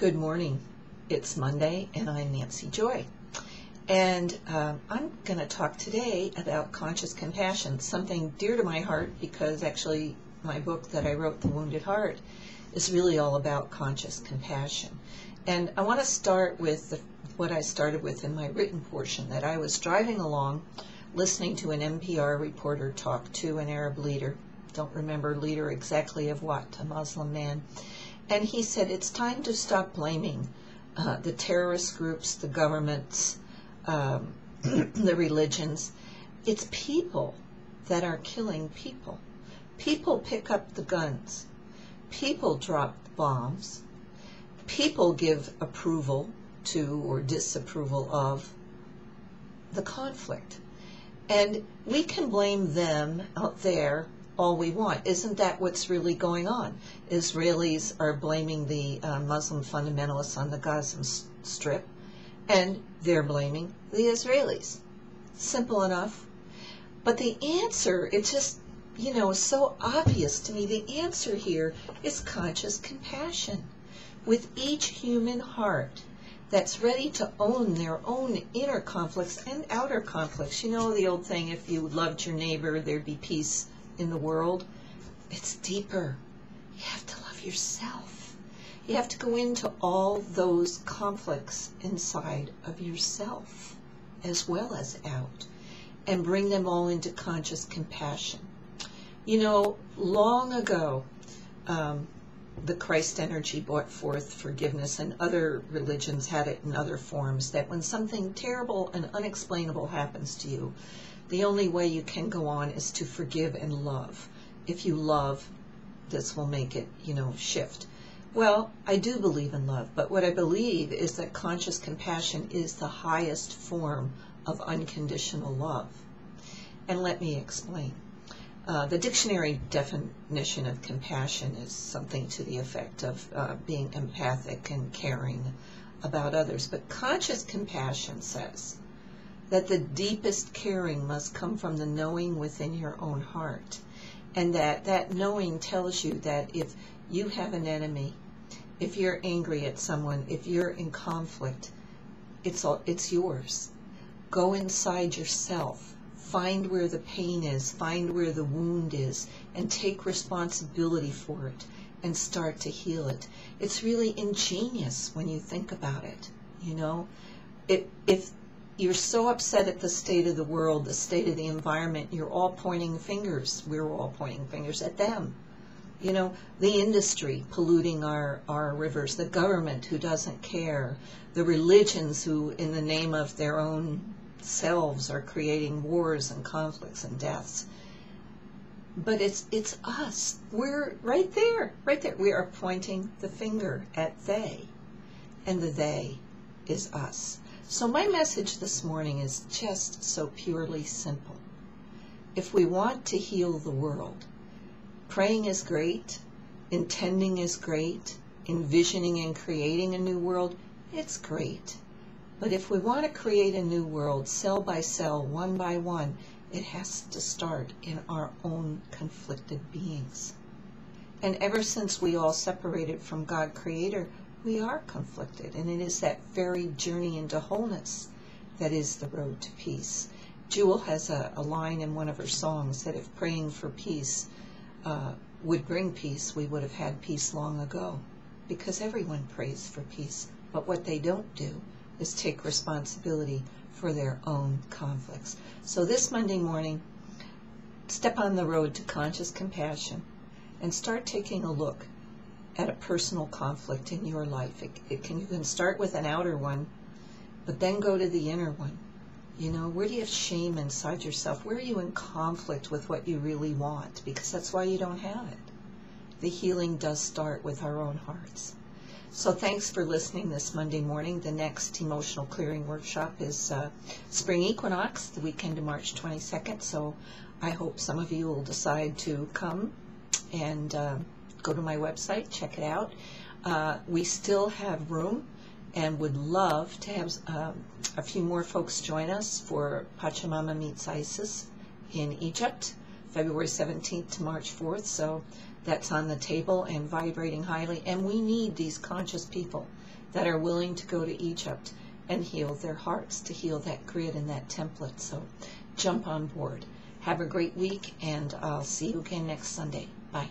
Good morning. It's Monday, and I'm Nancy Joy. And I'm going to talk today about conscious compassion, something dear to my heart because actually my book that I wrote, The Wounded Heart, is really all about conscious compassion. And I want to start with what I started with in my written portion, that I was driving along listening to an NPR reporter talk to an Arab leader. Don't remember leader exactly of what, a Muslim man. And he said, it's time to stop blaming the terrorist groups, the governments, the religions. It's people that are killing people. People pick up the guns. People drop the bombs. People give approval to or disapproval of the conflict. And we can blame them out there all we want. Isn't that what's really going on? Israelis are blaming the Muslim fundamentalists on the Gaza Strip, and they're blaming the Israelis. Simple enough. But the answer, it's just, so obvious to me. The answer here is conscious compassion. With each human heart that's ready to own their own inner conflicts and outer conflicts. You know the old saying, if you loved your neighbor, there'd be peace in the world. It's deeper. You have to love yourself. You have to go into all those conflicts inside of yourself as well as out and bring them all into conscious compassion. Long ago, the Christ energy brought forth forgiveness, and other religions had it in other forms, that when something terrible and unexplainable happens to you, the only way you can go on is to forgive and love. If you love, this will make it, shift. Well, I do believe in love, but what I believe is that conscious compassion is the highest form of unconditional love. And let me explain. The dictionary definition of compassion is something to the effect of being empathic and caring about others. But conscious compassion says that the deepest caring must come from the knowing within your own heart. And that knowing tells you that if you have an enemy, if you're angry at someone, if you're in conflict, it's yours. Go inside yourself. Find where the pain is, find where the wound is, and take responsibility for it and start to heal it. It's really ingenious when you think about it, If you're so upset at the state of the world, the state of the environment, you're all pointing fingers. We're all pointing fingers at them. The industry polluting our rivers, the government who doesn't care, the religions who, in the name of their own selves, are creating wars and conflicts and deaths. But it's us. We're right there. We are pointing the finger at they, and the they is us. So my message this morning is just so purely simple. If we want to heal the world, praying is great, intending is great, envisioning and creating a new world, it's great. But if we want to create a new world, cell by cell, one by one, it has to start in our own conflicted beings. And ever since we all separated from God Creator, we are conflicted. And it is that very journey into wholeness that is the road to peace. Jewel has a line in one of her songs that if praying for peace would bring peace, we would have had peace long ago. Because everyone prays for peace. But what they don't do is take responsibility for their own conflicts. So this Monday morning, step on the road to conscious compassion and start taking a look at a personal conflict in your life. You can start with an outer one, but then go to the inner one. Where do you have shame inside yourself? Where are you in conflict with what you really want? Because that's why you don't have it. The healing does start with our own hearts. So thanks for listening this Monday morning. The next Emotional Clearing Workshop is Spring Equinox, the weekend of March 22nd. So I hope some of you will decide to come and go to my website, check it out. We still have room and would love to have a few more folks join us for Pachamama Meets Isis in Egypt, February 17th to March 4th. So that's on the table and vibrating highly. And we need these conscious people that are willing to go to Egypt and heal their hearts, to heal that grid and that template. So jump on board. Have a great week, and I'll see you again next Sunday. Bye.